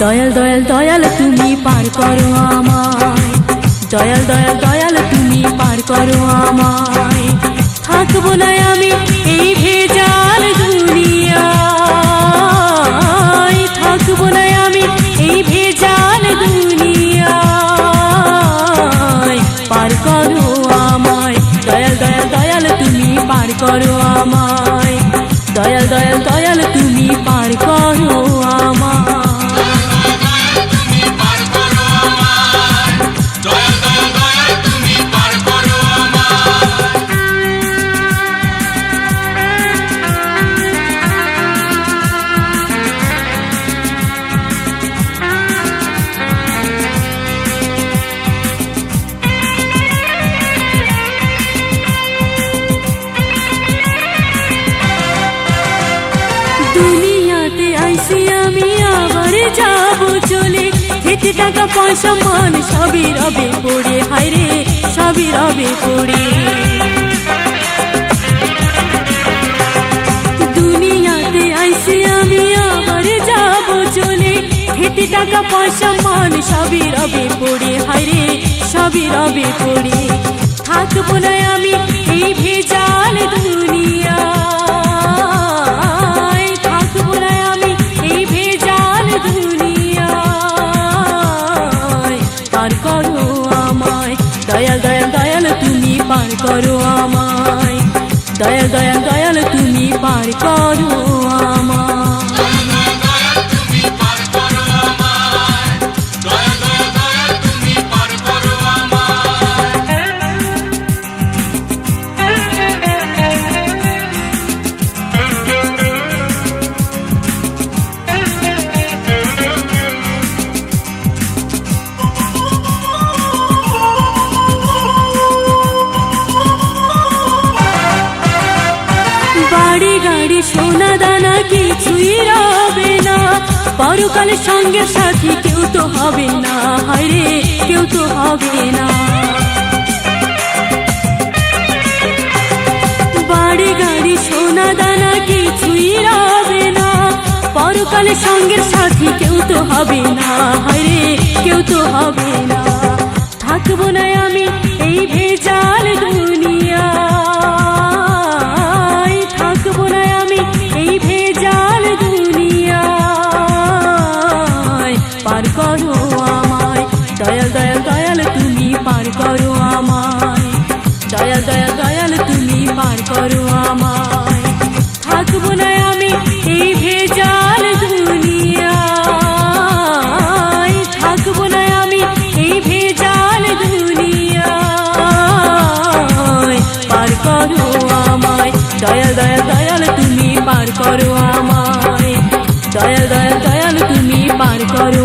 দয়াল দয়াল দয়াল তুমি পার করো আমায়, দয়াল দয়াল দয়াল তুমি পার করো আমায়। থাকবো না আমি এই ভেজাল দুনিয়ায়, থাকবো না আমি এই ভেজাল দুনিয়ায়। পার করো আমায়, দয়াল দয়াল দয়াল তুমি পার করো আমায়, দয়াল দয়াল দয়াল তুমি পার করো আমায়। দুনিয়াতে আইসি আমি আবার যাব চলে, হেঁটে টাকা পয়সা মান সবই রবে পড়ে, হায়রে সবই রবে পড়ে। দুনিয়াতে আইসি আমি আবার যাব চলে, হেঁটে টাকা পয়সা মান সবই রবে পড়ে, হায়রে সবই রবে পড়ে। থাকবো না আমি এই ভেজাল দুনিয়া, দয়াল দয়াল দয়াল তুমি পার করো আমায়, দয়াল দয়াল দয়াল তুমি পার করো আমায়। বাড়ি গাড়ি সোনা দানা কিছুই রবে না, পরকালে সঙ্গে সাথী কেউ তো হবে না, হায়রে কেউ তো হবে না। বাড়ি গাড়ি সোনা দানা কিছুই রবে না, পরকালে সঙ্গের সাথী কেউ তো হবে না, হায়রে কেউ তো হবে না। থাকবো না আমি এই ভেজাল দুনিয়া, পার করো আমায়, দয়াল দয়াল দয়াল তুমি পার করো আমায়, দয়াল দয়াল দয়াল তুমি পার করো আমায়। থাকবো না আমি এই ভেজাল দুনিয়ায়, থাকবো না আমি এই ভেজাল দুনিয়ায়। পার করো আমায়, দয়াল দয়াল দয়াল তুমি পার করো আমায়, দয়াল দয়াল দয়াল তুমি পার করো।